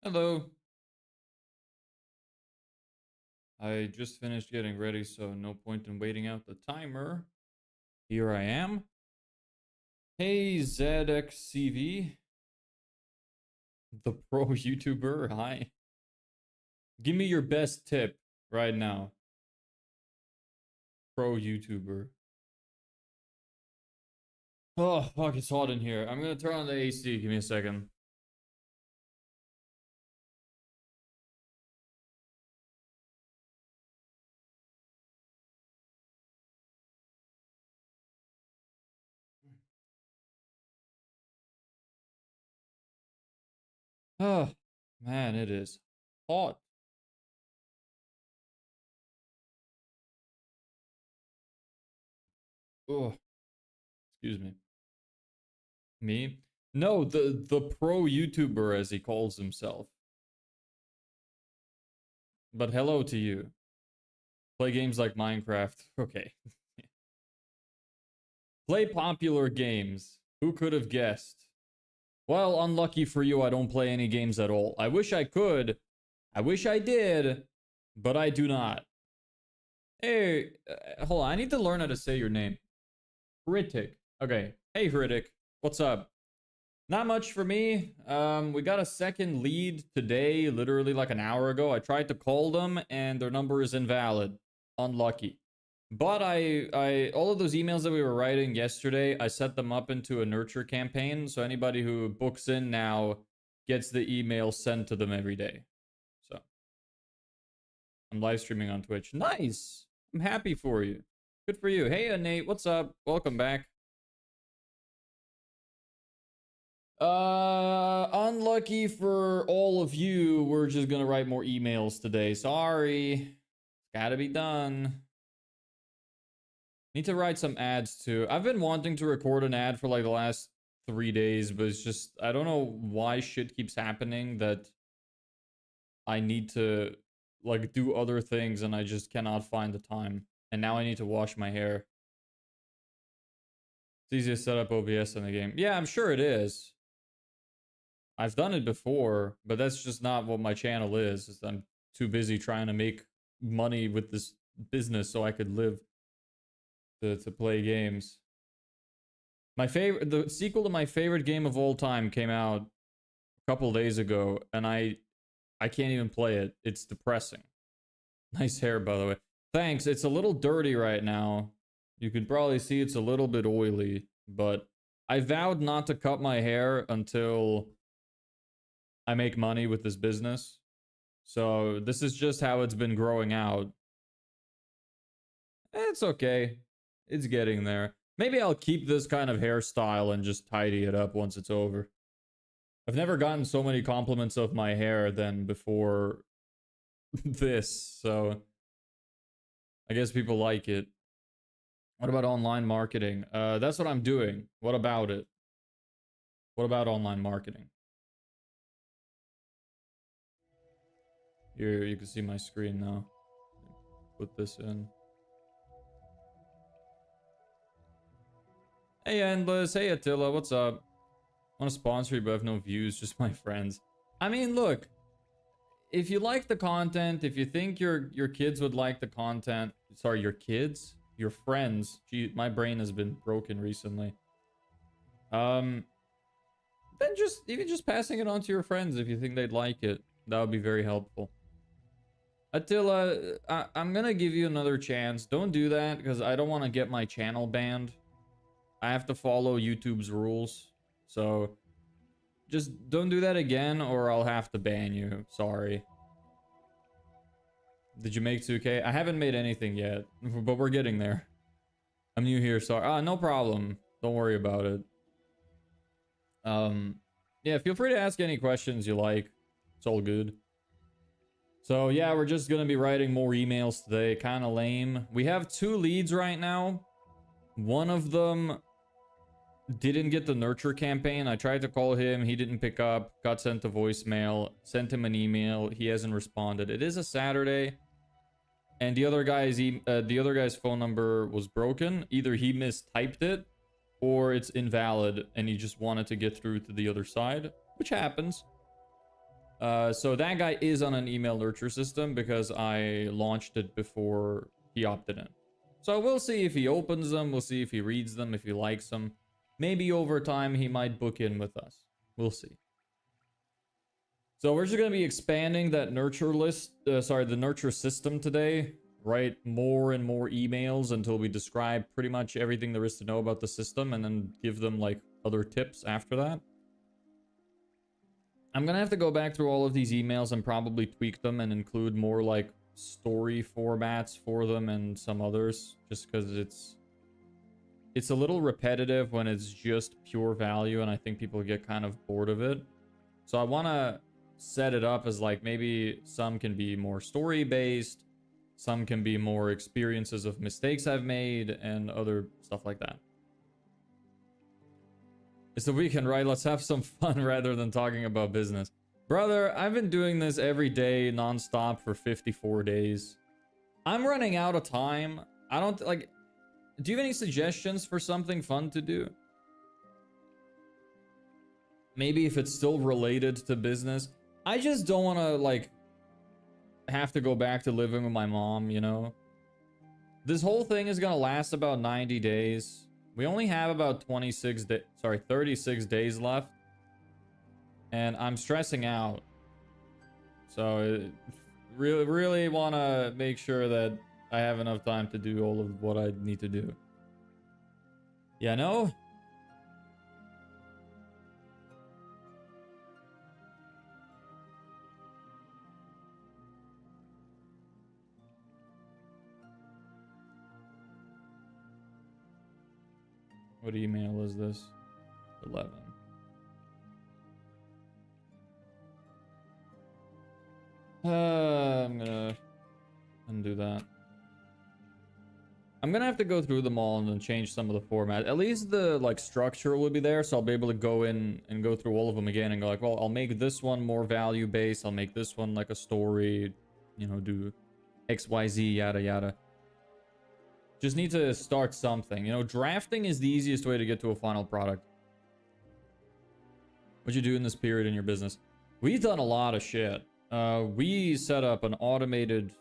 Hello. I just finished getting ready, so no point in waiting out the timer. Here I am. Hey, ZXCV, the pro YouTuber. Hi. Give me your best tip right now. Pro YouTuber. Oh, fuck, it's hot in here. I'm gonna turn on the AC. Give me a second. Oh, man, it is hot. Oh, excuse me. Me? No, the pro YouTuber, as he calls himself. But hello to you. Play games like Minecraft. Okay. Play popular games. Who could have guessed? Well, unlucky for you, I don't play any games at all. I wish I could. I wish I did, but I do not. Hey, hold on. I need to learn how to say your name. Hritic. Okay. Hey, Hritic. What's up? Not much for me. We got a second lead today, literally like an hour ago. I tried to call them, and their number is invalid. Unlucky. But all of those emails that we were writing yesterday, I set them up into a nurture campaign. So anybody who books in now gets the email sent to them every day. So I'm live streaming on Twitch. Nice. I'm happy for you. Good for you. Hey, Nate, what's up? Welcome back. Unlucky for all of you. We're just gonna write more emails today. Sorry. It's gotta be done. Need to write some ads too. I've been wanting to record an ad for like the last 3 days, but it's just, I don't know why shit keeps happening that I need to like do other things and I just cannot find the time. And now I need to wash my hair. It's easy to set up OBS in the game. Yeah, I'm sure it is. I've done it before, but that's just not what my channel is. I'm too busy trying to make money with this business so I could live to play games. The sequel to my favorite game of all time came out a couple days ago, and I can't even play it. It's depressing. Nice hair, by the way. Thanks. It's a little dirty right now. You can probably see it's a little bit oily, but I vowed not to cut my hair until I make money with this business. So this is just how it's been growing out. It's okay. It's getting there. Maybe I'll keep this kind of hairstyle and just tidy it up once it's over. I've never gotten so many compliments of my hair than before this, so I guess people like it. What about online marketing? That's what I'm doing. What about it? What about online marketing? Here, you can see my screen now. Put this in. Hey, Endless. Hey, Attila. What's up? I want to sponsor you, but I have no views. Just my friends. I mean, look. If you like the content, if you think your kids would like the content. Sorry, your kids? Your friends. Gee, my brain has been broken recently. Then even just passing it on to your friends if you think they'd like it. That would be very helpful. Attila, I'm gonna give you another chance. Don't do that, because I don't want to get my channel banned. I have to follow YouTube's rules. So, just don't do that again, or I'll have to ban you. Sorry. Did you make 2K? I haven't made anything yet, but we're getting there. I'm new here, sorry. No problem. Don't worry about it. Yeah, feel free to ask any questions you like. It's all good. So yeah, we're just gonna be writing more emails today. Kind of lame. We have 2 leads right now. One of them didn't get the nurture campaign. I tried to call him. He didn't pick up. Got sent a voicemail. Sent him an email. He hasn't responded. It is a Saturday. And the other guy's phone number was broken. Either he mistyped it or it's invalid and he just wanted to get through to the other side, which happens. So that guy is on an email nurture system because I launched it before he opted in. So we'll see if he opens them. We'll see if he reads them, if he likes them. Maybe over time he might book in with us. We'll see. So we're just going to be expanding that nurture list, the nurture system today. Write more and more emails until we describe pretty much everything there is to know about the system and then give them like other tips after that. I'm going to have to go back through all of these emails and probably tweak them and include more like story formats for them and some others, just because it's a little repetitive when it's just pure value, and I think people get kind of bored of it. So I want to set it up as like maybe some can be more story based, some can be more experiences of mistakes I've made, and other stuff like that. It's the weekend, right? Let's have some fun rather than talking about business. Brother, I've been doing this every day nonstop for 54 days. I'm running out of time. I don't like. Do you have any suggestions for something fun to do? Maybe if it's still related to business. I just don't want to like have to go back to living with my mom, you know? This whole thing is going to last about 90 days. We only have about 36 days left. And I'm stressing out. So really want to make sure that I have enough time to do all of what I need to do. Yeah, no? What email is this? 11. I'm gonna undo that. I'm gonna have to go through them all and then change some of the format. At least the like structure will be there, so I'll be able to go in and go through all of them again and go like, well, I'll make this one more value based. I'll make this one like a story, you know, do XYZ, yada yada. Just need to start something. You know, drafting is the easiest way to get to a final product. What'd you do in this period in your business? We've done a lot of shit. We set up an automated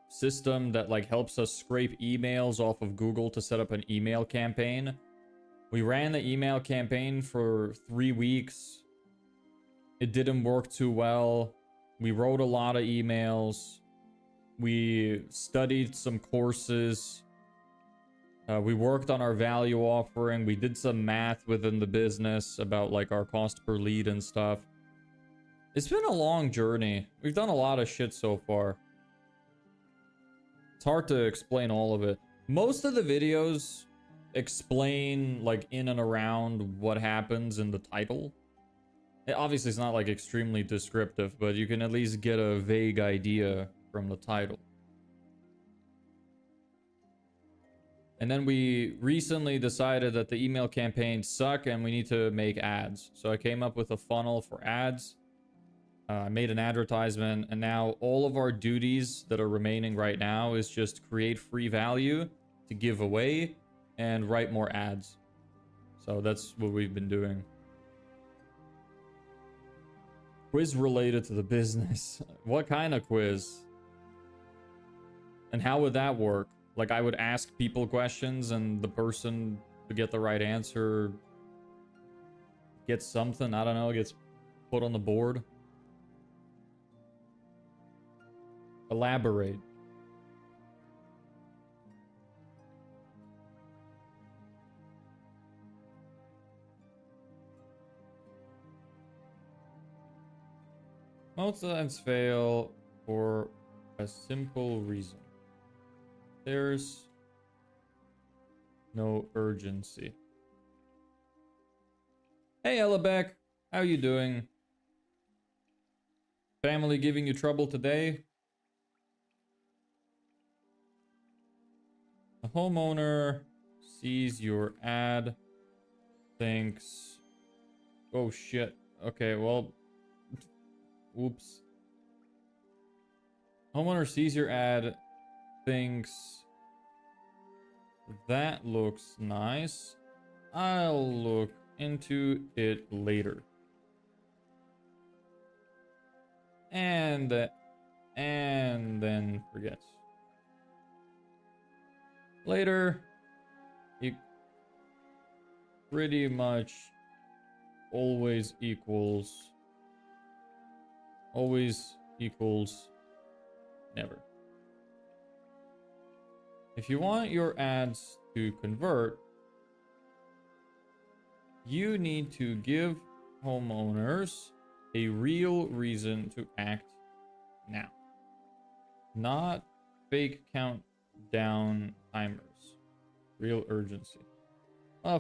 system that like helps us scrape emails off of Google to set up an email campaign. We ran the email campaign for 3 weeks. It didn't work too well. We wrote a lot of emails. We studied some courses. We worked on our value offering. We did some math within the business about like our cost per lead and stuff. It's been a long journey. We've done a lot of shit so far. It's hard to explain all of it. Most of the videos explain like in and around what happens in the title. Obviously, it's not like extremely descriptive, but you can at least get a vague idea from the title. And then we recently decided that the email campaigns suck and we need to make ads. So I came up with a funnel for ads. I made an advertisement, and now all of our duties that are remaining right now is just create free value to give away and write more ads. So that's what we've been doing. Quiz related to the business. What kind of quiz? And how would that work? Like I would ask people questions and the person to get the right answer gets something, I don't know, gets put on the board. Elaborate. Most times fail for a simple reason. There's no urgency. Hey, Ellebeck. How you doing? Family giving you trouble today? The homeowner sees your ad, thinks, oh shit. Okay, well, oops. Homeowner sees your ad, thinks, that looks nice. I'll look into it later. and then forgets. Later, it pretty much always equals never. If you want your ads to convert, you need to give homeowners a real reason to act now. Not fake countdown timers. Real urgency.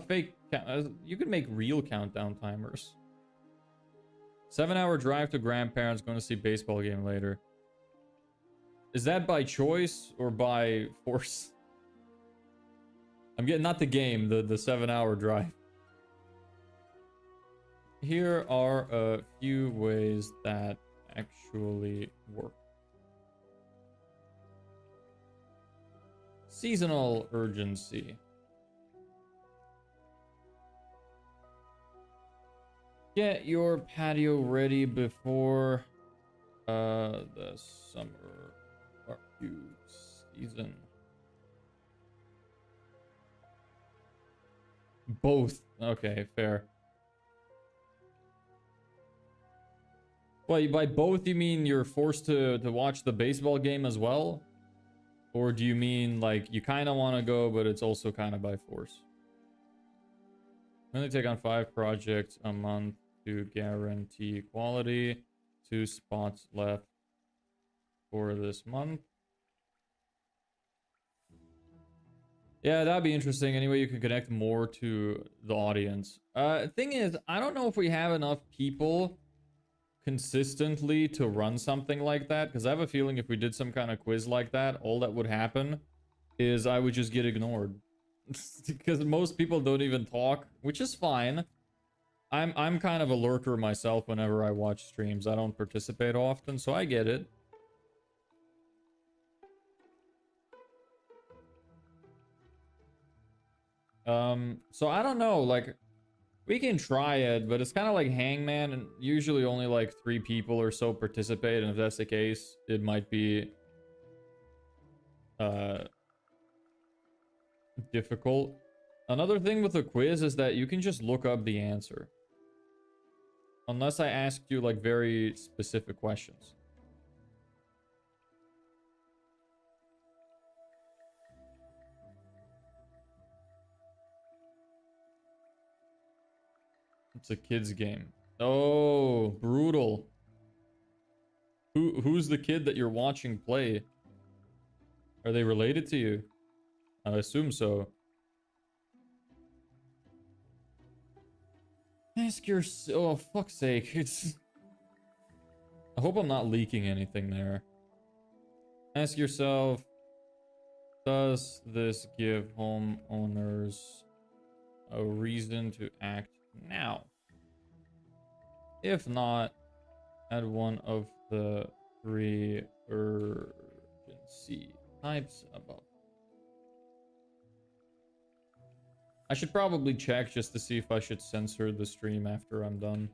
Fake count. You could make real countdown timers. 7-hour drive to grandparents, going to see baseball game later. Is that by choice or by force? I'm getting not the game, the 7-hour drive. Here are a few ways that actually work. Seasonal urgency. Get your patio ready before the summer barbecue season. Both. Okay, fair. Well, by both you mean you're forced to watch the baseball game as well? Or do you mean like you kind of want to go, but it's also kind of by force? Only take on 5 projects a month to guarantee quality. 2 spots left for this month. Yeah, that'd be interesting. Anyway, you can connect more to the audience. Thing is, I don't know if we have enough people consistently to run something like that, because I have a feeling if we did some kind of quiz like that, all that would happen is I would just get ignored. Because most people don't even talk, which is fine. I'm kind of a lurker myself whenever I watch streams. I don't participate often, so I get it. So I don't know, like, we can try it, but it's kind of like Hangman, and usually only like 3 people or so participate, and if that's the case, it might be difficult. Another thing with a quiz is that you can just look up the answer. Unless I asked you like very specific questions. It's a kid's game. Oh, brutal. Who's the kid that you're watching play? Are they related to you? I assume so. Ask your... Oh, fuck's sake. It's... I hope I'm not leaking anything there. Ask yourself, does this give homeowners a reason to act now? If not, add one of the 3 urgency types above. I should probably check just to see if I should censor the stream after I'm done.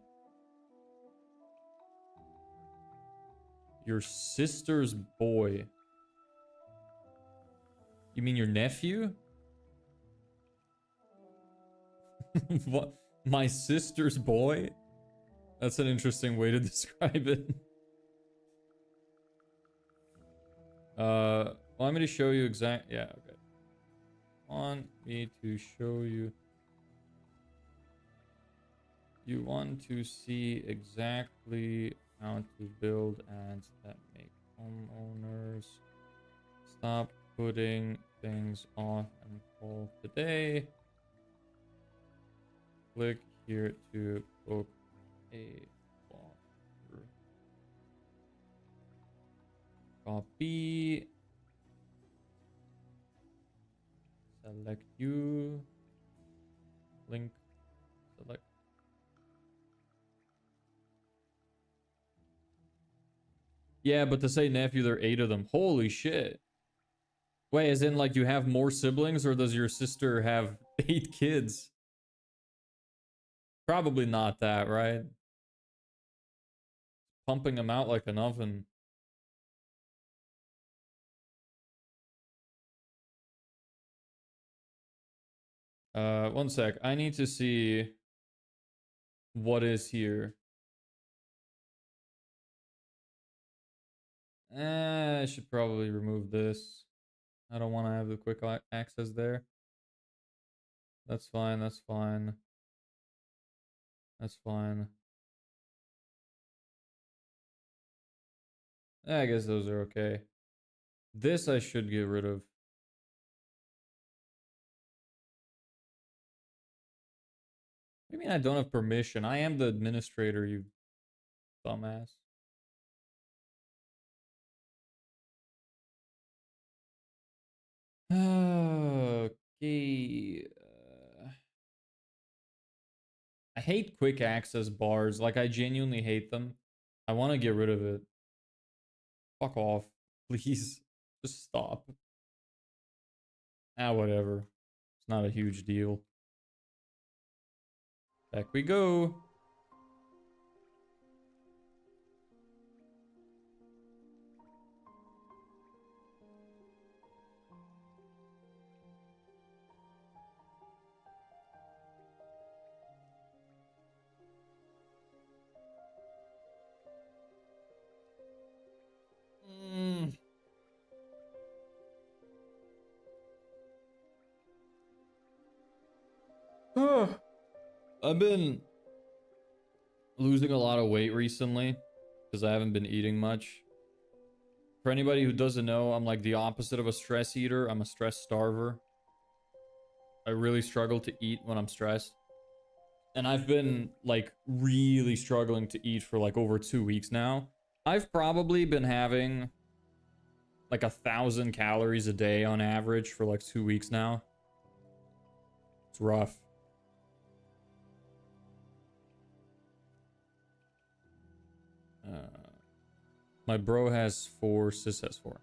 Your sister's boy. You mean your nephew? What? My sister's boy? That's an interesting way to describe it. Want me to show you exact... Yeah, okay. Want me to show you... You want to see exactly how to build ads that make homeowners stop putting things off and call today. Click here to book a walkthrough. Copy. Select you. Link. Select. Yeah, but to say nephew, there are 8 of them. Holy shit. Wait, as in like you have more siblings, or does your sister have 8 kids? Probably not that, right? pumping them out like an oven. One sec. I need to see what is here. I should probably remove this. I don't want to have the quick access there. That's fine, that's fine. That's fine. I guess those are okay. This I should get rid of. What do you mean I don't have permission? I am the administrator, you dumbass. Okay. I hate quick access bars. Like, I genuinely hate them. I want to get rid of it. Fuck off. Please. Just stop. Ah, whatever. It's not a huge deal. Back we go. I've been losing a lot of weight recently because I haven't been eating much. For anybody who doesn't know, I'm like the opposite of a stress eater. I'm a stress starver. I really struggle to eat when I'm stressed. And I've been like really struggling to eat for like over 2 weeks now. I've probably been having like 1,000 calories a day on average for like 2 weeks now. It's rough. My bro has 4, sis has 4.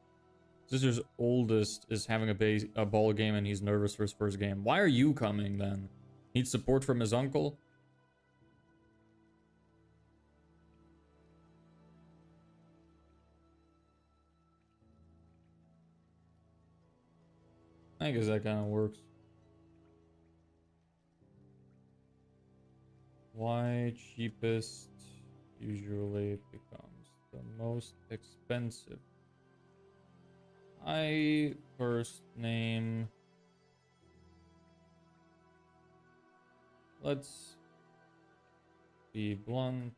Sister's oldest is having a ball game and he's nervous for his first game. Why are you coming then? Needs support from his uncle? I guess that kind of works. Why cheapest usually becomes the most expensive? I first name. Let's be blunt.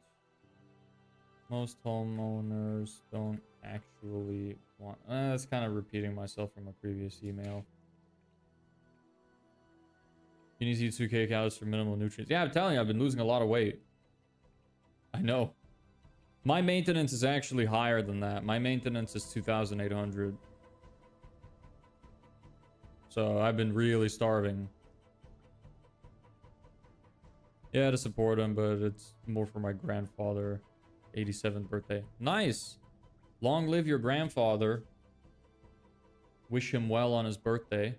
Most homeowners don't actually want. That's kind of repeating myself from a previous email. You need to eat 2K calories for minimal nutrients. Yeah, I'm telling you, I've been losing a lot of weight. I know. My maintenance is actually higher than that. My maintenance is 2,800. So I've been really starving. Yeah, to support him, but it's more for my grandfather. 87th birthday. Nice! Long live your grandfather. Wish him well on his birthday.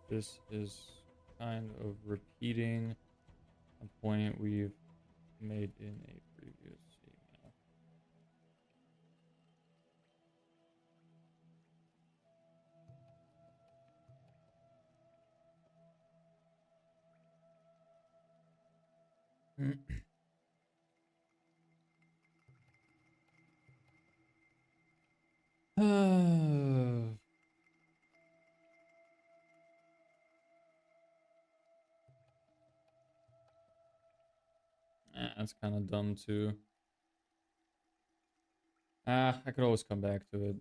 This is kind of repeating a point we've made in a previous email. That's kind of dumb too. I could always come back to it.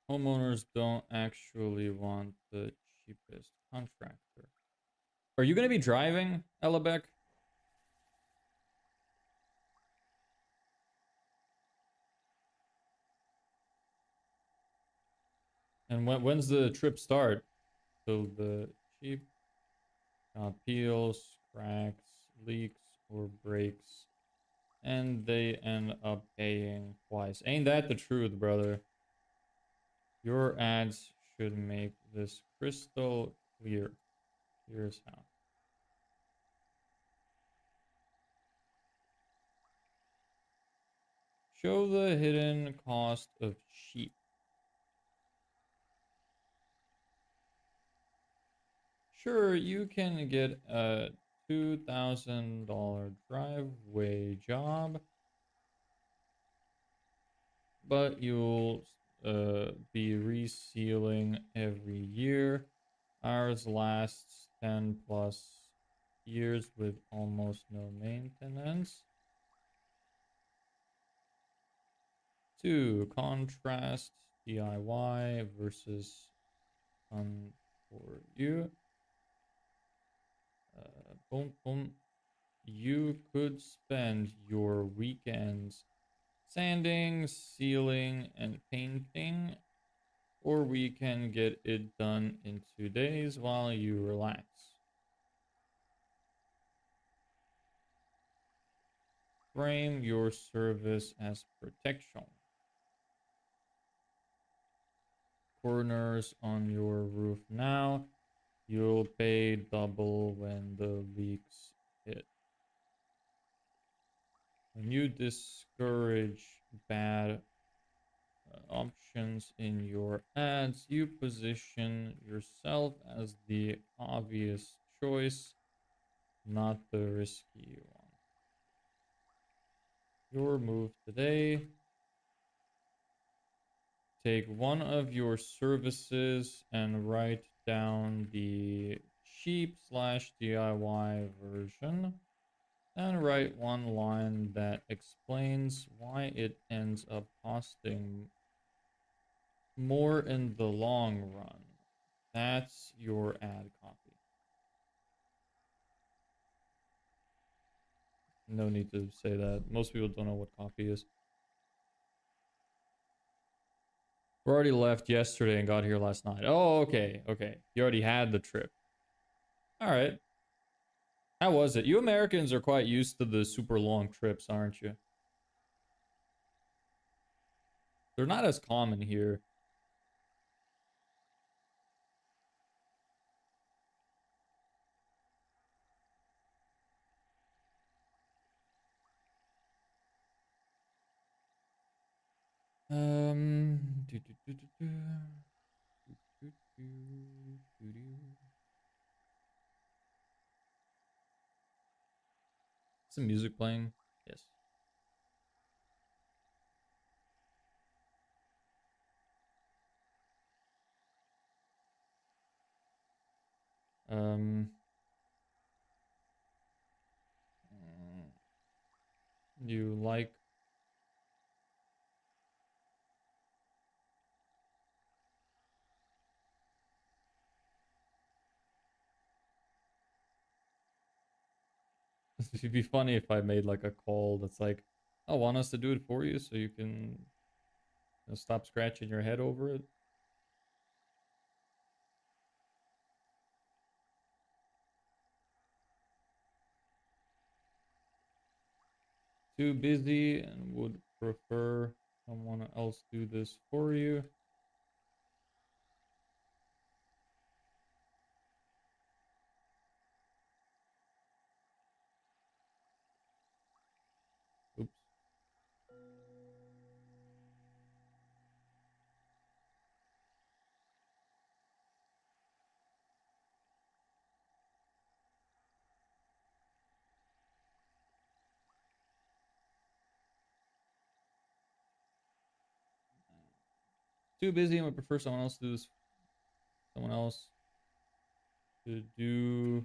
Homeowners don't actually want the cheapest contractor. Are you going to be driving, Ellebeck? And when's the trip start? So the cheap peels, cracks, leaks, or breaks. And they end up paying twice. Ain't that the truth, brother? Your ads should make this crystal clear. Here's how. Show the hidden cost of sheep. Sure, you can get a $2,000 driveway job, but you'll be resealing every year. Ours lasts 10 plus years with almost no maintenance. 2. Contrast DIY versus fun for you. Boom, boom. You could spend your weekends sanding, sealing, and painting, or we can get it done in 2 days while you relax. Frame your service as protection. Corners on your roof now. You'll pay double when the leaks hit. When you discourage bad options in your ads, you position yourself as the obvious choice, not the risky one. Your move today. Take one of your services and write down the cheap slash DIY version. And write one line that explains why it ends up costing more in the long run. That's your ad copy. No need to say that. Most people don't know what copy is. We already left yesterday and got here last night. Oh, okay. Okay. You already had the trip. All right. How was it? You Americans are quite used to the super long trips, aren't you? They're not as common here. Do, do, do, do, do. Do, do, do, do. Some music playing? Yes. Um, you like it'd be funny if I made like a call that's like, I want us to do it for you so you can stop scratching your head over it. Too busy and would prefer someone else do this for you. Oops. Too busy and would prefer someone else to do this. Someone else to do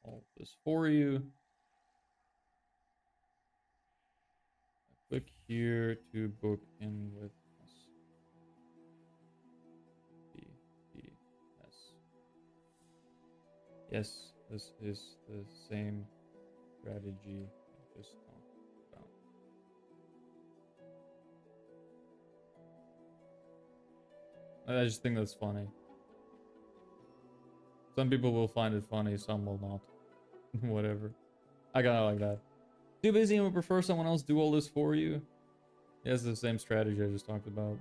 all this for you. Click here to book in with us. Yes. Yes, this is the same strategy I just talked about. I just think that's funny. Some people will find it funny, some will not. Whatever. I kinda like that. Too busy and would prefer someone else do all this for you. Yeah, it's the same strategy I just talked about.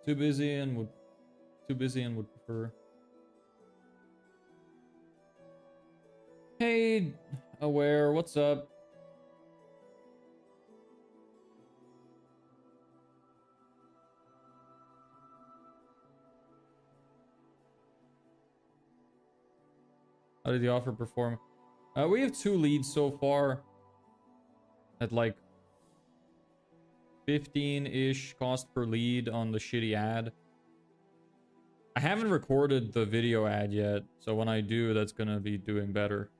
Too busy and would prefer. Hey, Aware, what's up? How did the offer perform? We have 2 leads so far at like 15-ish cost per lead on the shitty ad. I haven't recorded the video ad yet, so when I do, that's gonna be doing better.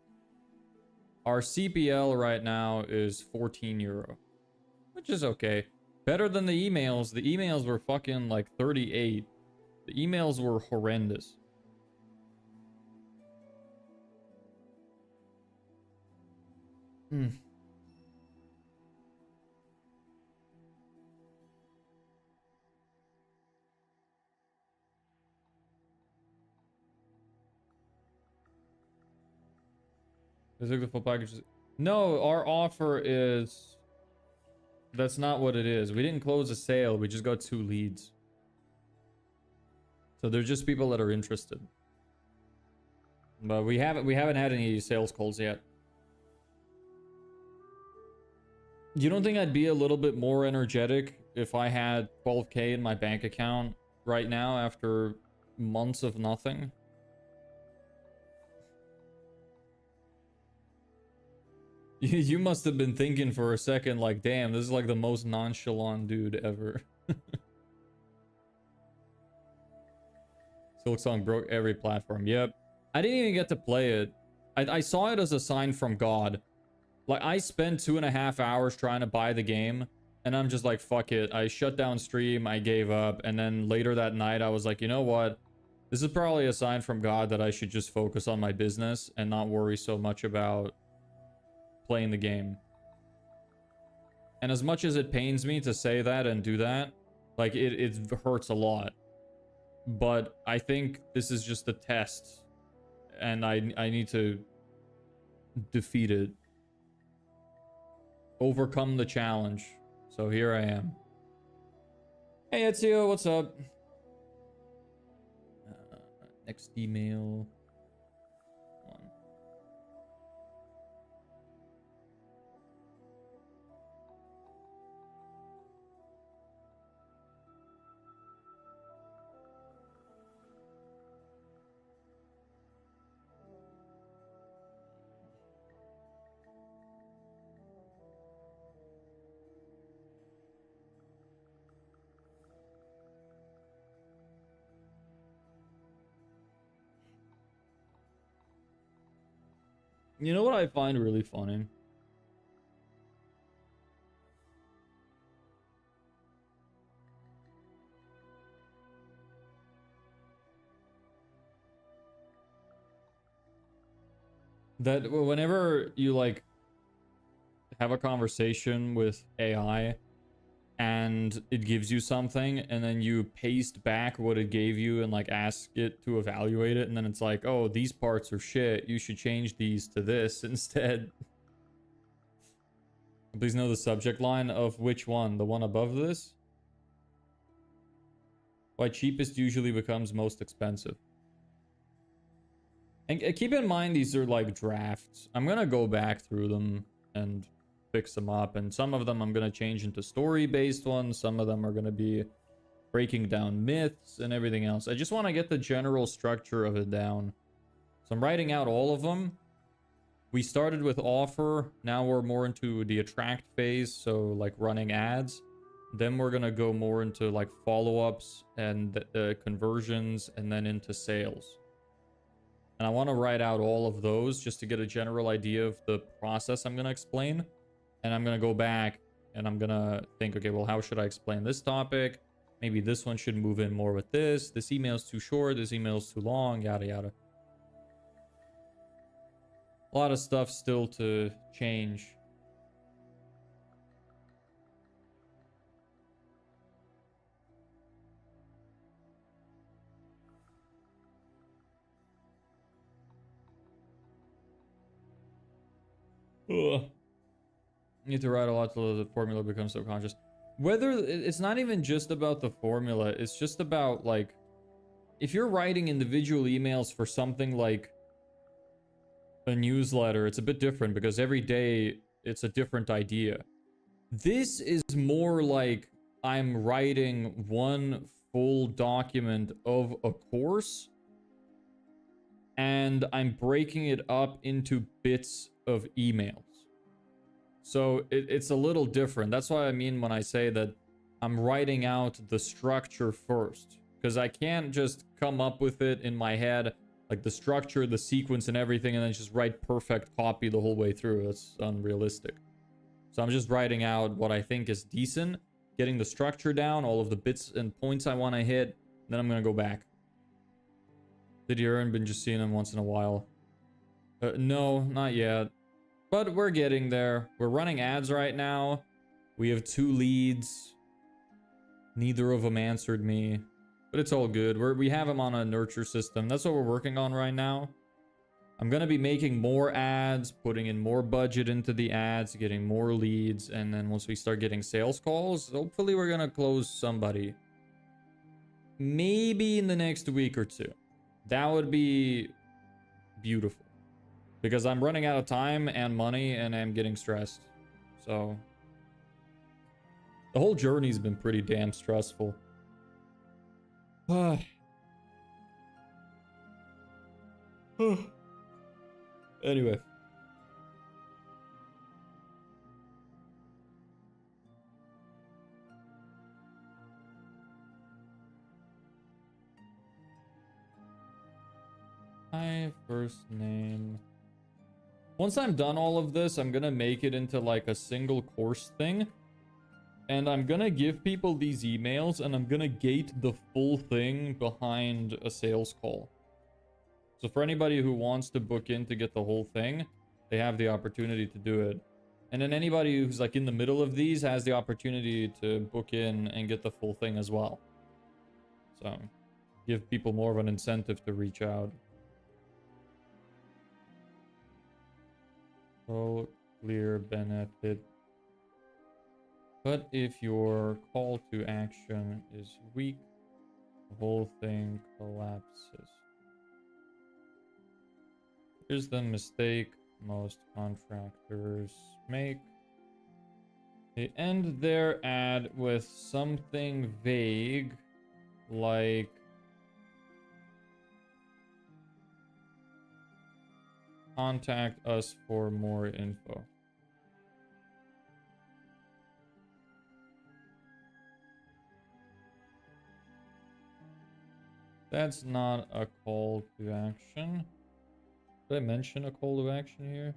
Our CPL right now is 14 euro, which is okay. Better than the emails. The emails were fucking like 38. The emails were horrendous. Is it the full package? No, our offer is... That's not what it is. We didn't close a sale. We just got 2 leads. So they're just people that are interested. But we haven't had any sales calls yet. You don't think I'd be a little bit more energetic if I had 12k in my bank account right now after months of nothing? You must have been thinking for a second like, damn, this is like the most nonchalant dude ever. Silksong broke every platform. Yep. I didn't even get to play it. I saw it as a sign from God. Like, I spent 2.5 hours trying to buy the game, and I'm just like, fuck it. I shut down stream, I gave up, and then later that night, I was like, you know what? This is probably a sign from God that I should just focus on my business and not worry so much about playing the game. And as much as it pains me to say that and do that, like, it hurts a lot. But I think this is just a test, and I need to defeat it. Overcome the challenge. So here I am. Hey Ezio, what's up? Next email. You know what I find really funny? That whenever you like have a conversation with AI and it gives you something and then you paste back what it gave you and like ask it to evaluate it, and then it's like, oh, these parts are shit, you should change these to this instead. Please know the subject line of which one? The one above this? Why cheapest usually becomes most expensive. And keep in mind, these are like drafts. I'm gonna go back through them and fix them up, and some of them I'm gonna change into story-based ones. Some of them are gonna be breaking down myths and everything else. I just want to get the general structure of it down. So I'm writing out all of them. We started with offer. Now we're more into the attract phase, so like running ads. Then we're gonna go more into like follow-ups and conversions, and then into sales. And I want to write out all of those just to get a general idea of the process I'm going to explain. And I'm going to go back and I'm going to think, okay, well, how should I explain this topic? Maybe this one should move in more with this. This email's too short. This email's too long, yada, yada. A lot of stuff still to change. Ugh. You need to write a lot till the formula becomes subconscious. Whether it's not even just about the formula, it's just about like, if you're writing individual emails for something like a newsletter, it's a bit different because every day it's a different idea. This is more like I'm writing one full document of a course and I'm breaking it up into bits of emails. So it's a little different. That's what I mean when I say that I'm writing out the structure first, because I can't just come up with it in my head, like the structure, the sequence and everything, and then just write perfect copy the whole way through. That's unrealistic. So I'm just writing out what I think is decent, getting the structure down, all of the bits and points I want to hit, then I'm going to go back. Did you earn? Been just seeing him once in a while. No, not yet. But we're getting there. We're running ads right now. We have 2 leads. Neither of them answered me. But it's all good. We have them on a nurture system. That's what we're working on right now. I'm going to be making more ads, putting in more budget into the ads, getting more leads. And then once we start getting sales calls, hopefully we're going to close somebody. Maybe in the next week or 2. That would be beautiful. Because I'm running out of time and money and I'm getting stressed. So the whole journey's been pretty damn stressful. Anyway. My first name. Once I'm done all of this, I'm gonna make it into like a single course thing. And I'm gonna give people these emails and I'm gonna gate the full thing behind a sales call. So for anybody who wants to book in to get the whole thing, they have the opportunity to do it. And then anybody who's like in the middle of these has the opportunity to book in and get the full thing as well. So give people more of an incentive to reach out. So clear benefit. But if your call to action is weak, the whole thing collapses. Here's the mistake most contractors make. They end their ad with something vague like contact us for more info. That's not a call to action. Did I mention a call to action here?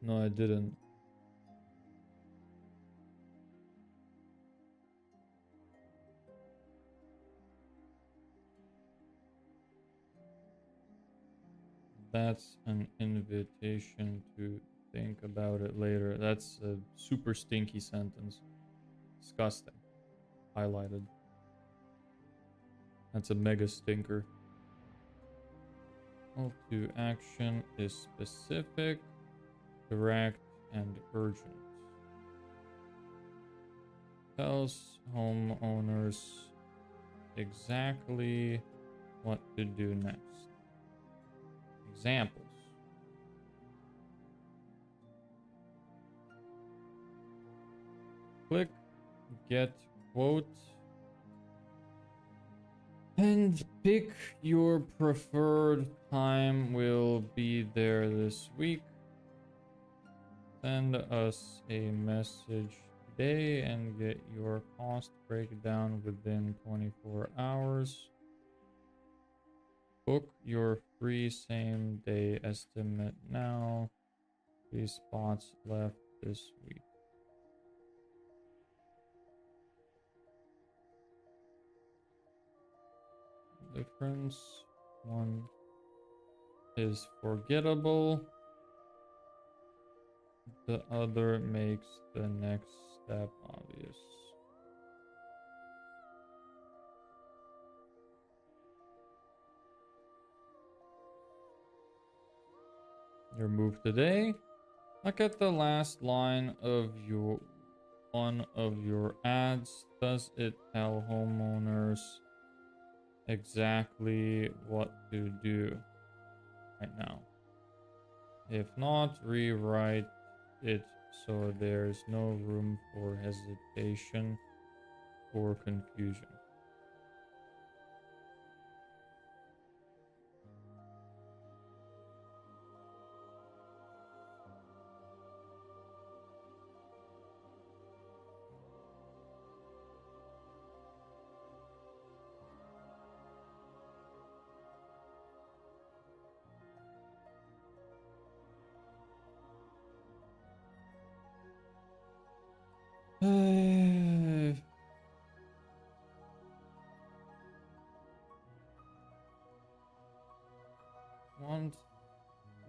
No, I didn't. That's an invitation to think about it later. That's a super stinky sentence. Disgusting. Highlighted. That's a mega stinker. Call to action is specific, direct, and urgent. Tells homeowners exactly what to do next. Examples. Click get quote and pick your preferred time. Will be there this week. Send us a message today and get your cost breakdown within 24 hours. Book your free same day estimate now. 3 spots left this week. Difference. One is forgettable. The other makes the next step obvious. Your move today. Look at the last line of your one of your ads, does it tell homeowners exactly what to do right now? If not, rewrite it so there's no room for hesitation or confusion.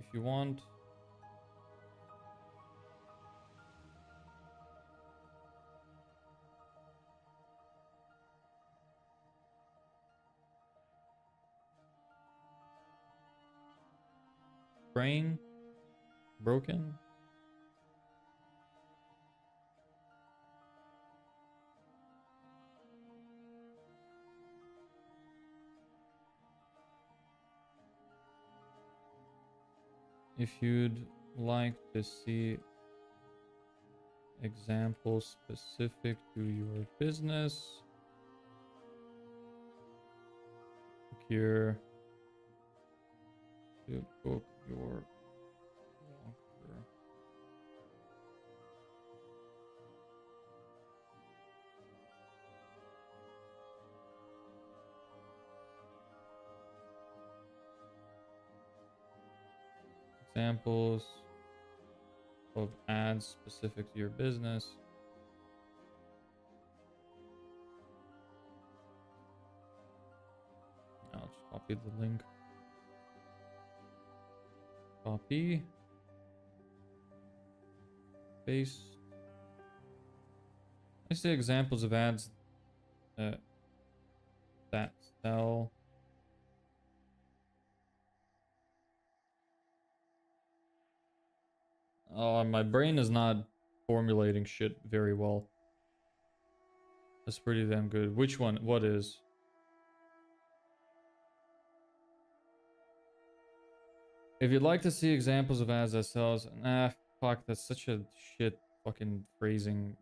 If you want. Brain broken. If you'd like to see examples specific to your business, click here to book your walkthrough. Examples of ads specific to your business. I'll just copy the link. Copy. Paste. I see examples of ads that sell. Oh, my brain is not formulating shit very well. That's pretty damn good. Which one? What is? If you'd like to see examples of ads that sells, nah, fuck, that's such a shit fucking phrasing.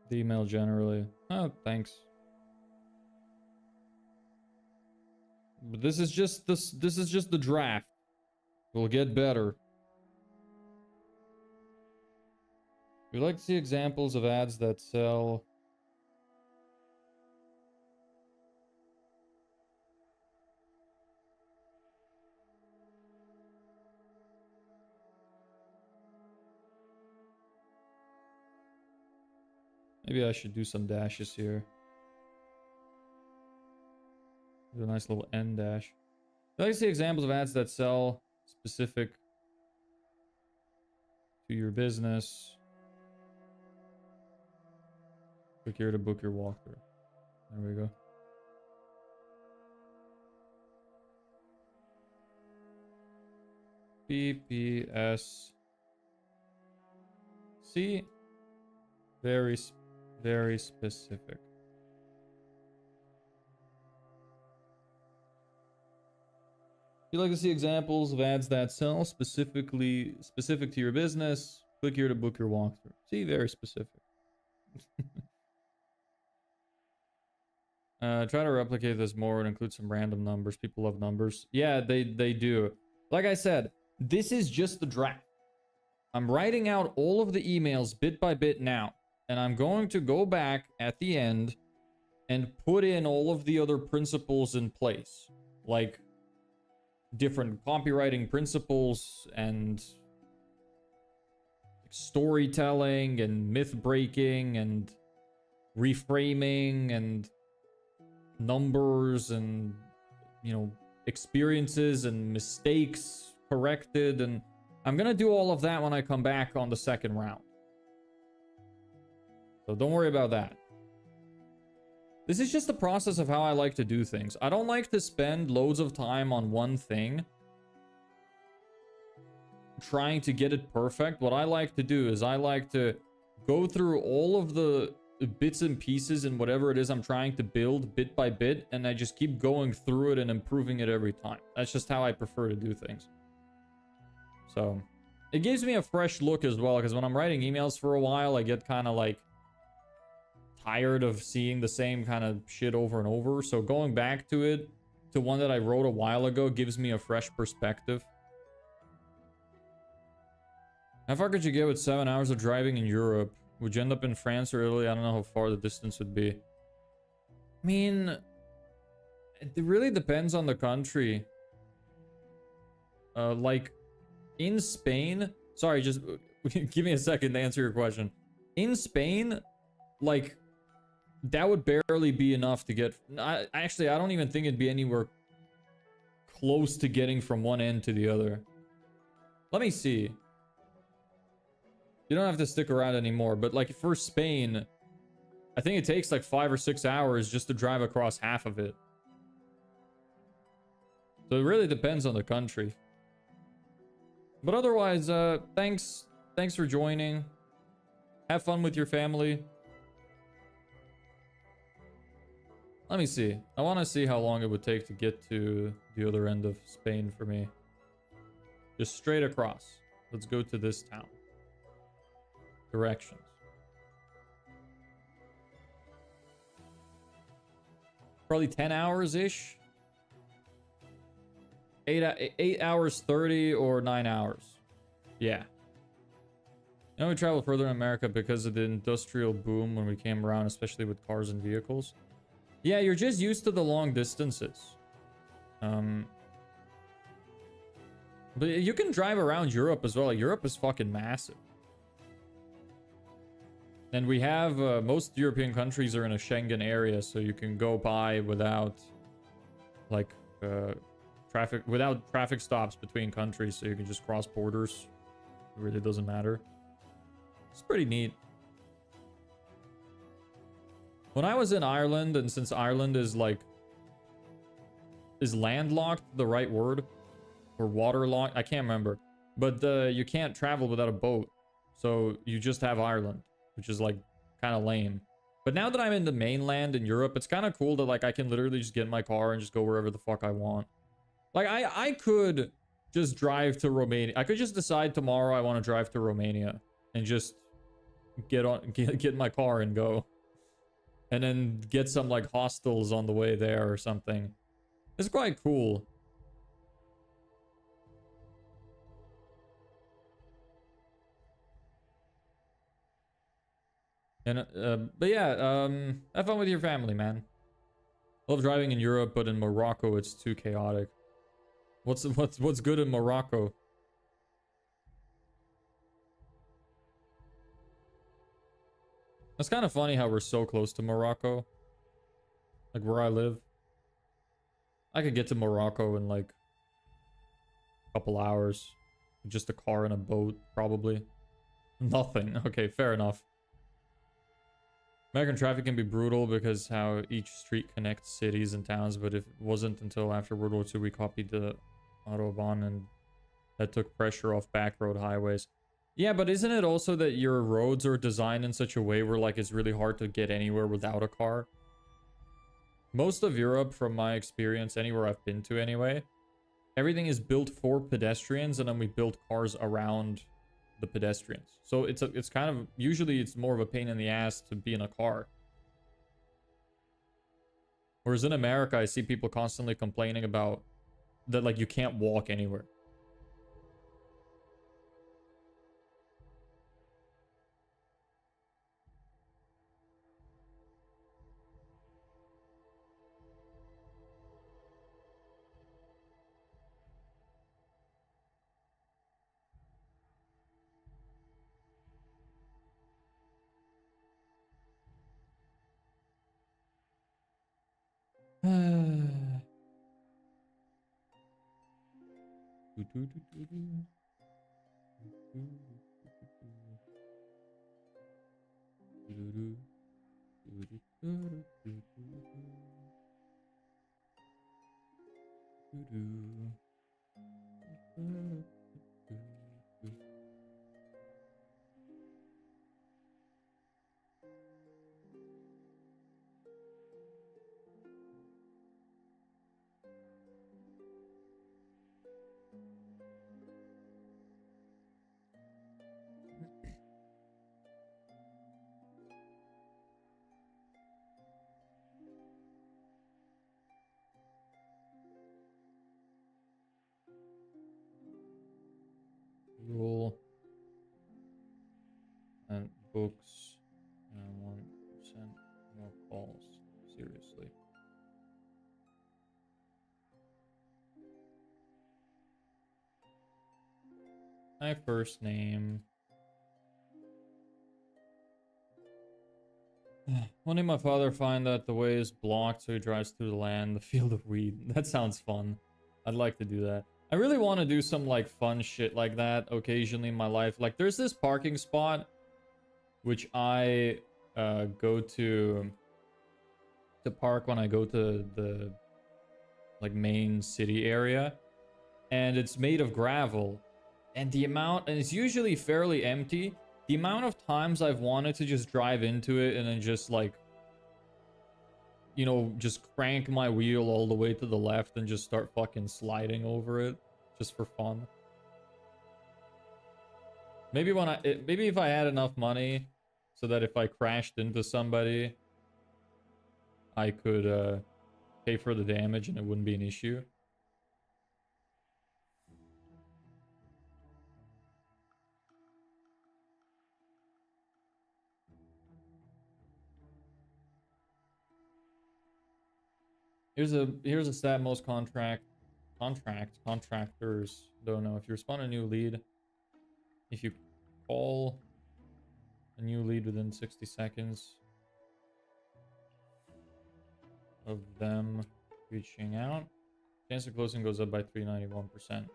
The email generally. Oh, thanks. But this is just this is just the draft. We'll get better. We'd like to see examples of ads that sell. Maybe I should do some dashes here. Do a nice little end dash. I'd like to see examples of ads that sell specific to your business. Click here to book your walkthrough. There we go. BPS. See? Very specific. If you'd like to see examples of ads that sell specific to your business, click here to book your walkthrough. See, very specific. Try to replicate this more and include some random numbers. People love numbers. Yeah, they do. Like I said, this is just the draft. I'm writing out all of the emails bit by bit now. And I'm going to go back at the end and put in all of the other principles in place. Like different copywriting principles and storytelling and myth breaking and reframing and numbers and, you know, experiences and mistakes corrected. And I'm gonna do all of that when I come back on the second round. So don't worry about that. This is just the process of how I like to do things. I don't like to spend loads of time on one thing trying to get it perfect. What I like to do is I like to go through all of the bits and pieces and whatever it is I'm trying to build bit by bit, and I just keep going through it and improving it every time. That's just how I prefer to do things. So it gives me a fresh look as well, because when I'm writing emails for a while, I get kind of like tired of seeing the same kind of shit over and over. So going back to it, to one that I wrote a while ago, gives me a fresh perspective. How far could you get with 7 hours of driving in Europe? Would you end up in France or Italy? I don't know how far the distance would be. I mean, it really depends on the country. Like, in Spain... Sorry, just give me a second to answer your question. In Spain, like, that would barely be enough to get... Actually, I don't even think it'd be anywhere close to getting from one end to the other. Let me see. You don't have to stick around anymore, but like for Spain, I think it takes like 5 or 6 hours just to drive across half of it. So it really depends on the country. But otherwise, thanks for joining. Have fun with your family. Let me see. I want to see how long it would take to get to the other end of Spain for me. Just straight across. Let's go to this town. Directions. Probably 10 hours-ish. 8 hours 30 or 9 hours. Yeah. Now we travel further in America because of the industrial boom when we came around, especially with cars and vehicles. Yeah, you're just used to the long distances. But you can drive around Europe as well. Like, Europe is fucking massive. And we have, most European countries are in a Schengen area, so you can go by without, like, without traffic stops between countries, so you can just cross borders. It really doesn't matter. It's pretty neat. When I was in Ireland, and since Ireland is, like, is landlocked the right word? Or waterlocked? I can't remember. But you can't travel without a boat. So you just have Ireland, which is like kind of lame. But now that I'm in the mainland in Europe, it's kind of cool that like I can literally just get in my car and just go wherever the fuck I want. Like I could just drive to Romania. I could just decide tomorrow I want to drive to Romania and just get in my car and go. And then get some like hostels on the way there or something. It's quite cool. And but yeah, have fun with your family, man. Love driving in Europe, but in Morocco it's too chaotic. What's good in Morocco? It's kind of funny how we're so close to Morocco. Like where I live. I could get to Morocco in like a couple hours. Just a car and a boat, probably. Nothing. Okay, fair enough. American traffic can be brutal because how each street connects cities and towns, but if it wasn't until after World War II we copied the Autobahn and that took pressure off back road highways. Yeah, but isn't it also that your roads are designed in such a way where like it's really hard to get anywhere without a car? Most of Europe, from my experience, anywhere I've been to anyway, everything is built for pedestrians and then we build cars around the pedestrians. So it's kind of, usually it's more of a pain in the ass to be in a car. Whereas in America, I see people constantly complaining about that, like, you can't walk anywhere. books and 1% more calls. Seriously. My first name. One day my father find that the way is blocked, so he drives through the land, the field of wheat. That sounds fun. I'd like to do that. I really want to do some like fun shit like that occasionally in my life. Like there's this parking spot which I go to park when I go to the like main city area, and it's made of gravel, and it's usually fairly empty. The amount of times I've wanted to just drive into it and then just like, you know, just crank my wheel all the way to the left and just start fucking sliding over it just for fun. Maybe maybe if I had enough money so that if I crashed into somebody, I could pay for the damage and it wouldn't be an issue. Here's a stat most contractors don't know. If you respond to a new lead, if you call a new lead within 60 seconds of them reaching out, chance of closing goes up by 391%.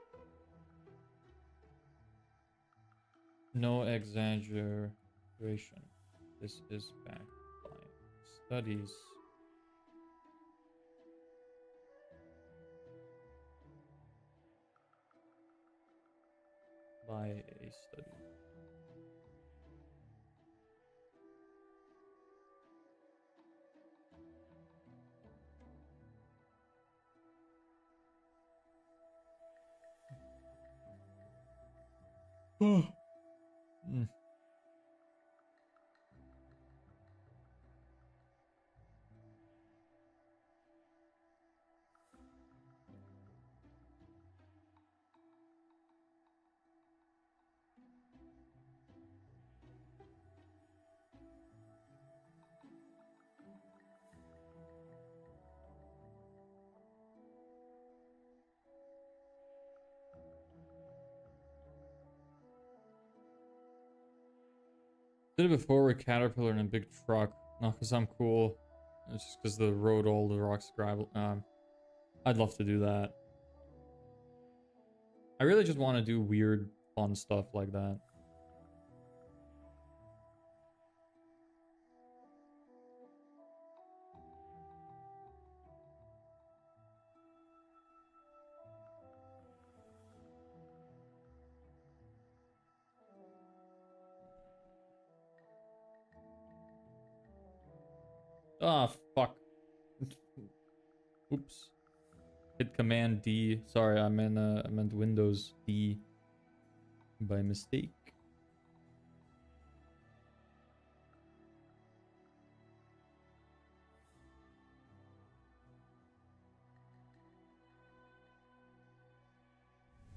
No exaggeration. This is backed by studies. By a study. Mm. Did it before with Caterpillar and a big truck. Not because I'm cool. It's just because the road, all the rocks, gravel. I'd love to do that. I really just want to do weird, fun stuff like that. Ah, fuck. Oops. Hit Command D. Sorry, I meant Windows D by mistake.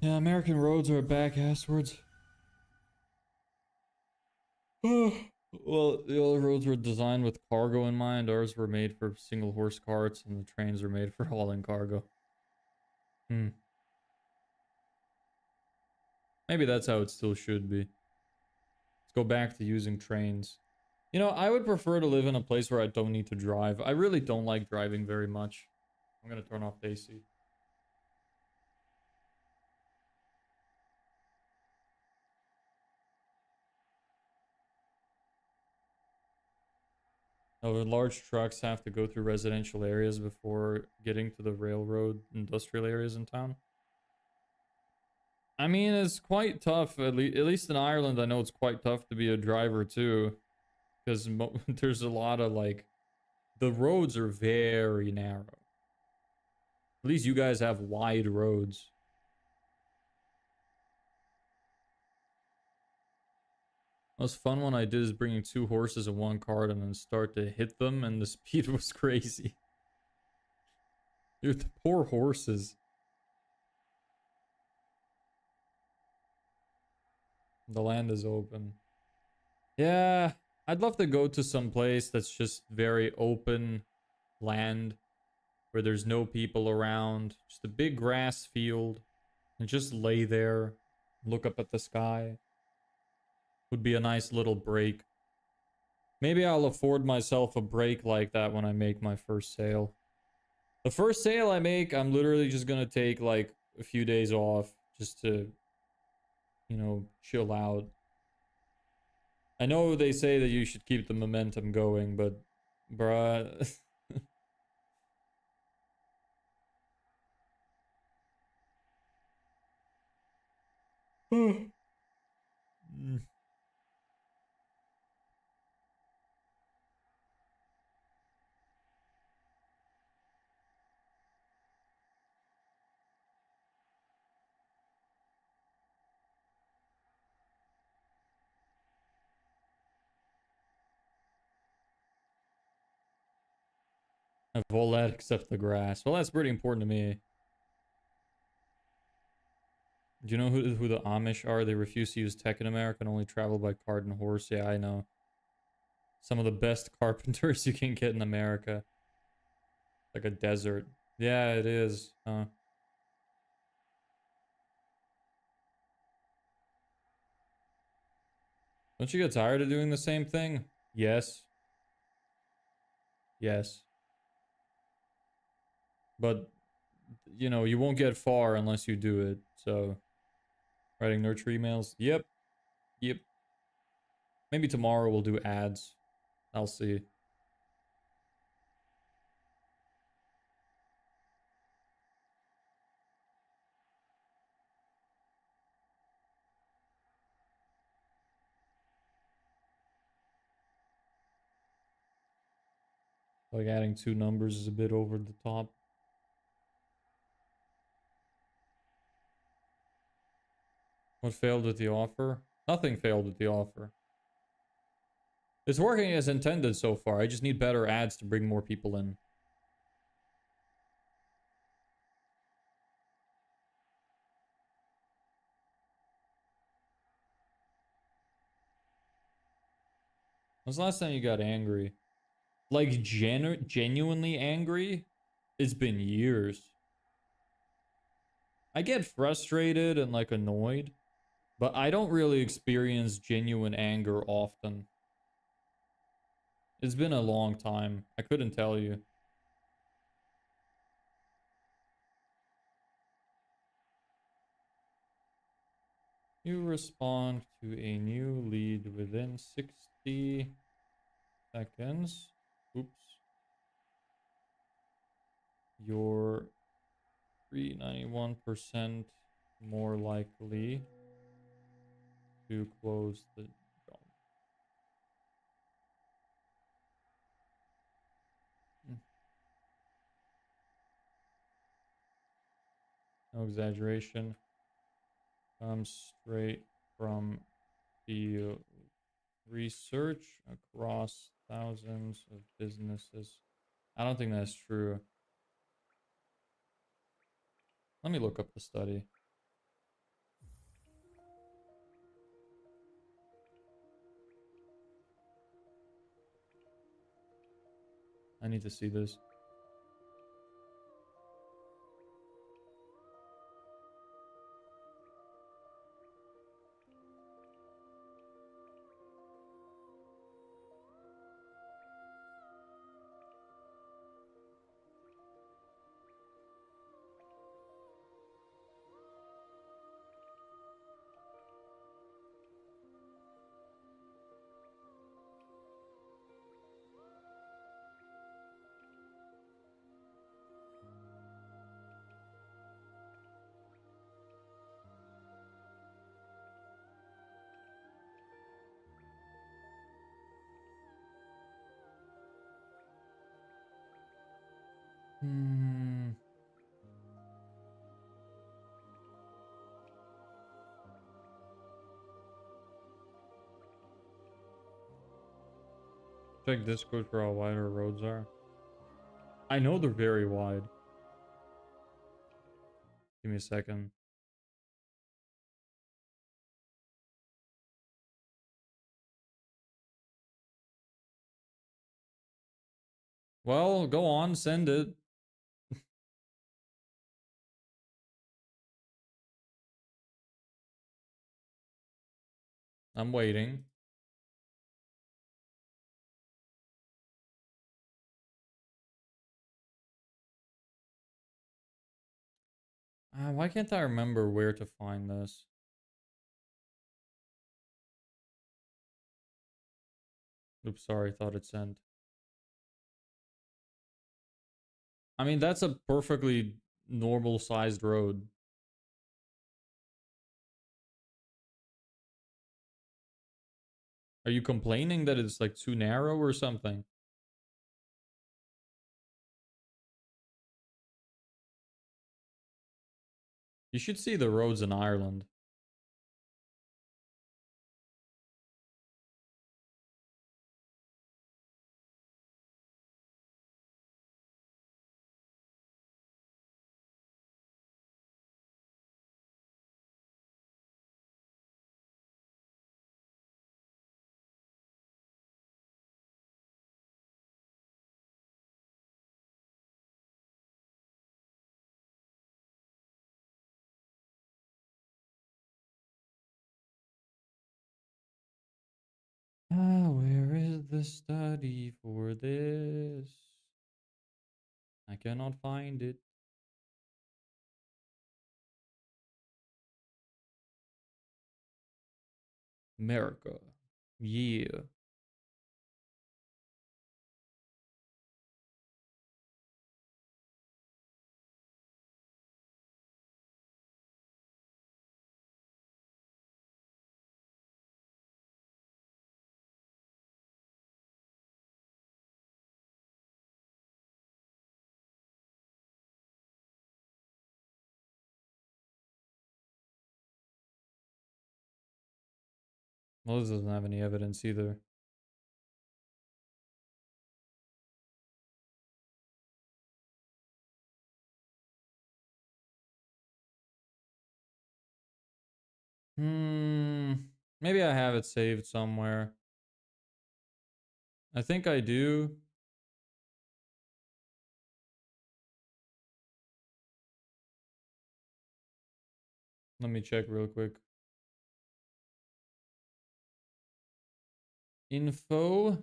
Yeah, American roads are back-asswards. Well, the other roads were designed with cargo in mind. Ours were made for single horse carts, and the trains were made for hauling cargo. Maybe that's how it still should be. Let's go back to using trains. You know, I would prefer to live in a place where I don't need to drive. I really don't like driving very much. I'm gonna turn off the AC. Oh, large trucks have to go through residential areas before getting to the railroad industrial areas in town. I mean, it's quite tough. At least in Ireland, I know it's quite tough to be a driver too, because there's a lot of like, the roads are very narrow. At least you guys have wide roads. Most fun one I did is bringing 2 horses in one cart and then start to hit them, and the speed was crazy. Dude, the poor horses. The land is open. Yeah, I'd love to go to some place that's just very open land where there's no people around, just a big grass field, and just lay there, look up at the sky. Would be a nice little break. Maybe I'll afford myself a break like that when I make my first sale. The first sale I make, I'm literally just gonna take like a few days off just to, you know, chill out. I know they say that you should keep the momentum going, but bruh. Of all that except the grass. Well, that's pretty important to me. Do you know who the Amish are? They refuse to use tech in America and only travel by cart and horse. Yeah, I know. Some of the best carpenters you can get in America. Like a desert. Yeah, it is. Don't you get tired of doing the same thing? Yes. Yes. But, you know, you won't get far unless you do it. So, writing nurture emails? Yep. Yep. Maybe tomorrow we'll do ads. I'll see. Like adding two numbers is a bit over the top. What failed with the offer? Nothing failed with the offer. It's working as intended so far. I just need better ads to bring more people in. When's the last time you got angry? Like, genuinely angry? It's been years. I get frustrated and, like, annoyed. But I don't really experience genuine anger often. It's been a long time. I couldn't tell you. You respond to a new lead within 60 seconds. Oops. You're 391% more likely to close the job. No exaggeration. Comes straight from the research across thousands of businesses. I don't think that's true. Let me look up the study. I need to see this. Hmm. Check Discord for how wide our roads are. I know they're very wide. Give me a second. Well, go on, send it. I'm waiting. Why can't I remember where to find this? Oops, sorry, thought it sent. I mean, that's a perfectly normal sized road. Are you complaining that it's like too narrow or something? You should see the roads in Ireland. Where is the study for this? I cannot find it. America. Yeah. Well, this doesn't have any evidence either. Hmm. Maybe I have it saved somewhere. I think I do. Let me check real quick. Info.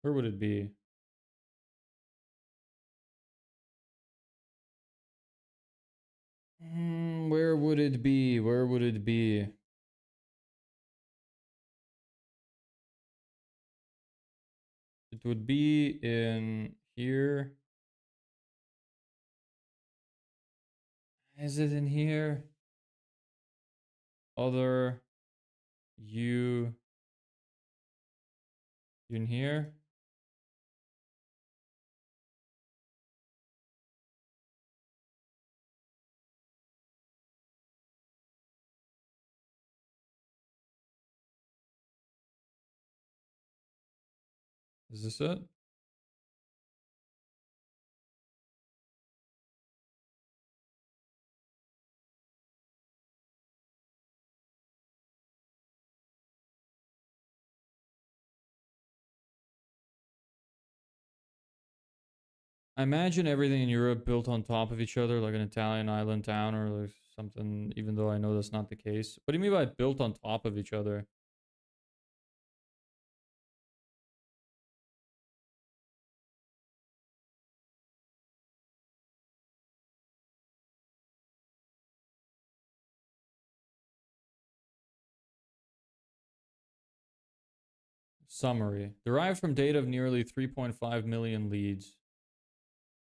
Where would it be? Where would it be? Where would it be? It would be in here. Is it in here? Other. You. In here? Is this it? I imagine everything in Europe built on top of each other, like an Italian island town or like something, even though I know that's not the case. What do you mean by built on top of each other? Summary. Derived from data of nearly 3.5 million leads.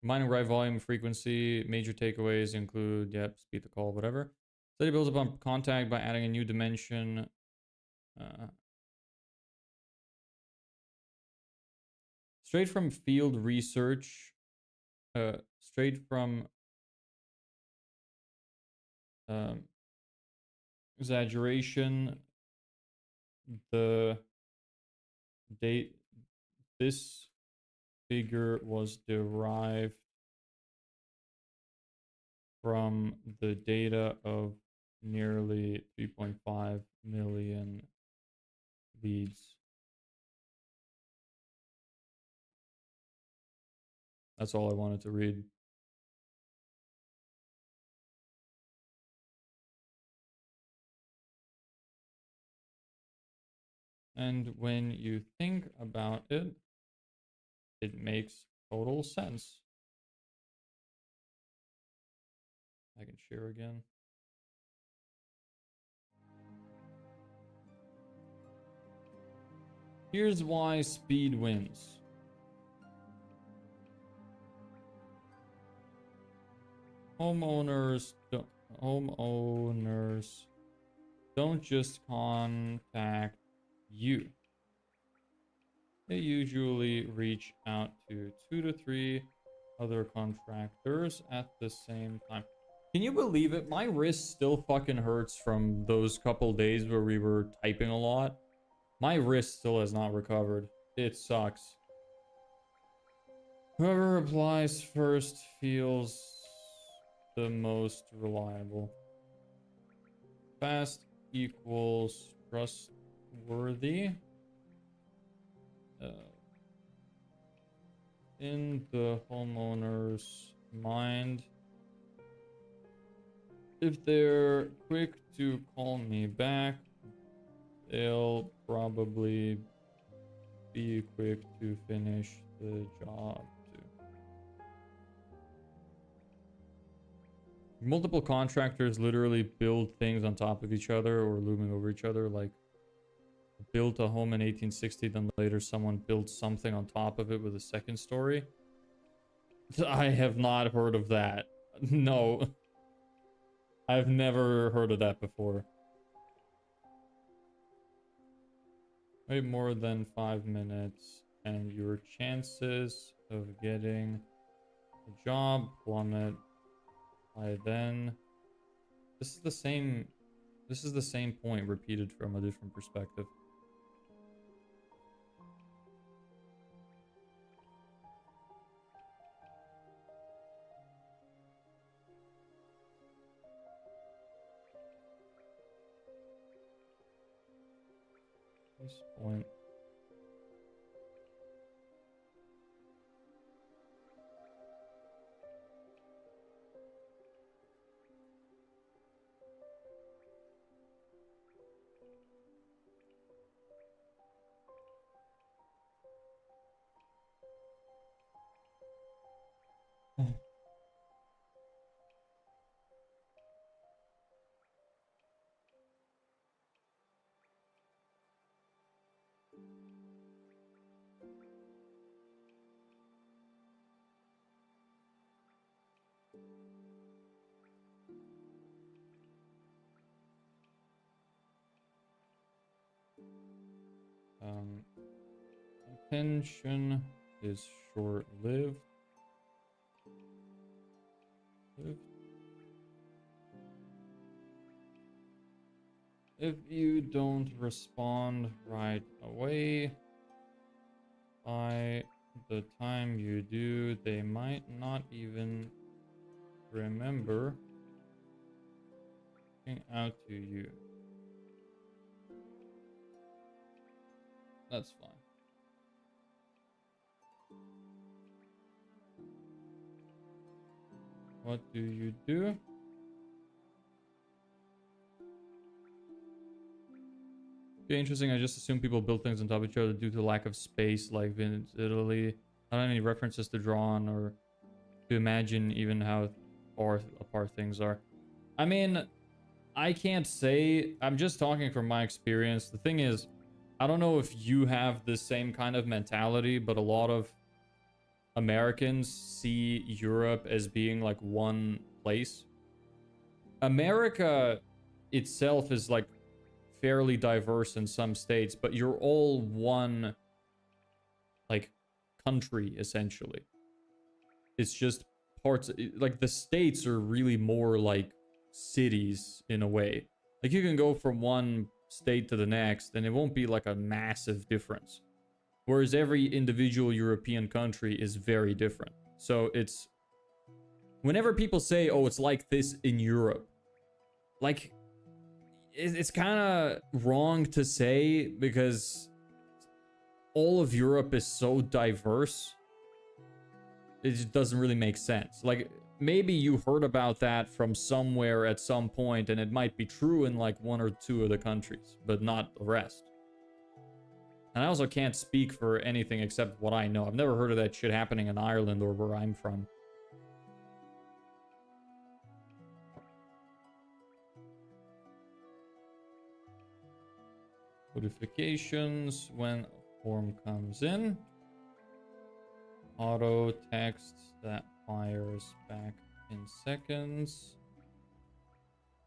Combining right volume, frequency, major takeaways include, yep, speed the call, whatever. Study builds upon contact by adding a new dimension. Uh, straight from field research. Straight from um, exaggeration. The date. This figure was derived from the data of nearly 3.5 million leads. That's all I wanted to read. And when you think about it, it makes total sense. I can share again. Here's why speed wins. Homeowners don't just contact you. They usually reach out to 2 to 3 other contractors at the same time. Can you believe it? My wrist still fucking hurts from those couple days where we were typing a lot. My wrist still has not recovered. It sucks. Whoever replies first feels the most reliable. Fast equals trustworthy. In the homeowner's mind, if they're quick to call me back, they'll probably be quick to finish the job too. Multiple contractors literally build things on top of each other or looming over each other, like built a home in 1860, then later someone built something on top of it with a second story. I have not heard of that. No. I've never heard of that before. Wait more than 5 minutes and your chances of getting a job plummet by then. This is the same point repeated from a different perspective. This point. Attention is short-lived. If you don't respond right away, by the time you do, they might not even remember reaching out to you. That's fine. What do you do? Okay, interesting. I just assume people build things on top of each other due to lack of space, like in Italy. I don't have any references to draw on or to imagine even how far apart things are. I mean, I can't say. I'm just talking from my experience. The thing is, I don't know if you have the same kind of mentality, but a lot of Americans see Europe as being like one place. America itself is like fairly diverse in some states, but you're all one like country essentially. It's just parts, like the states are really more like cities in a way. Like you can go from one state to the next and it won't be like a massive difference. Whereas every individual European country is very different. So it's... Whenever people say, oh, it's like this in Europe, like, it's kind of wrong to say because all of Europe is so diverse. It just doesn't really make sense. Like, maybe you heard about that from somewhere at some point, and it might be true in like one or two of the countries, but not the rest. And I also can't speak for anything except what I know. I've never heard of that shit happening in Ireland or where I'm from. Notifications when a form comes in. Auto text that fires back in seconds.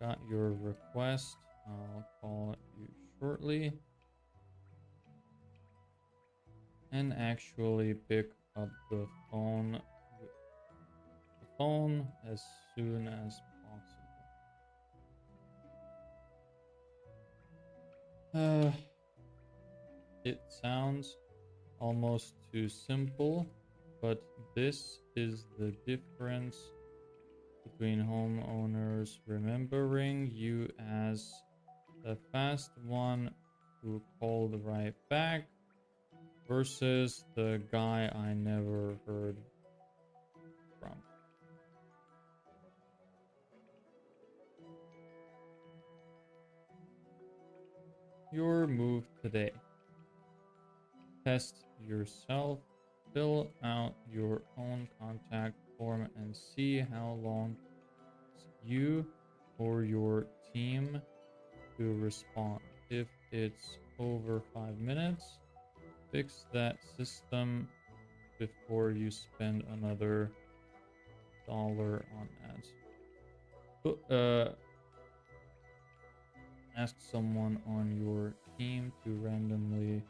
Got your request. I'll call you shortly. And actually pick up the phone as soon as possible. It sounds almost too simple, but this is the difference between homeowners remembering you as the fast one who called right back versus the guy I never heard from. Your move today. Test yourself. Fill out your own contact form and see how long you or your team to respond. If it's over 5 minutes, fix that system before you spend another $1 on ads. Ask someone on your team to randomly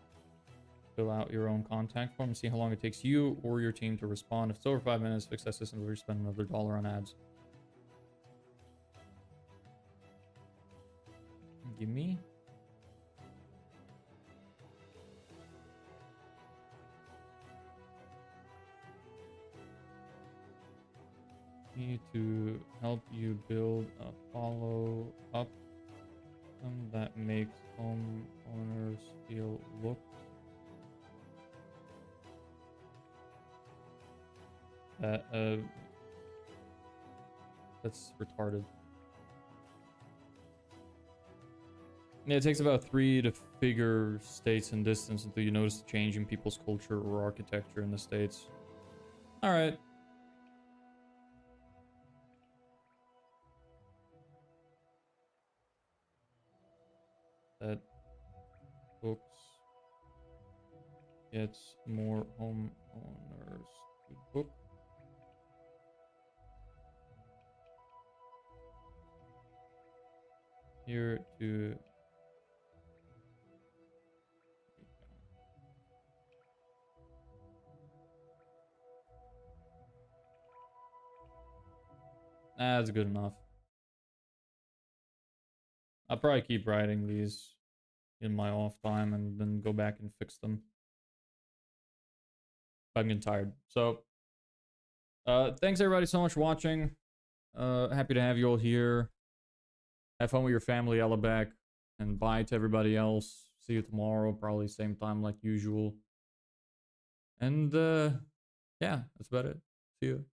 fill out your own contact form and see how long it takes you or your team to respond. If it's over 5 minutes, fix that system before you spend another $1 on ads. Give me. Need to help you build a follow-up system that makes homeowners feel looked at. That's retarded. Yeah, it takes about 3 to figure states and distance until you notice the change in people's culture or architecture in the states. All right. That books gets more homeowners to book. Here to that's good enough. I'll probably keep writing these in my off time and then go back and fix them. I'm getting tired. So thanks everybody so much for watching. Happy to have you all here. Have fun with your family, Ella, and bye to everybody else. See you tomorrow, probably same time like usual. And yeah, that's about it. See you.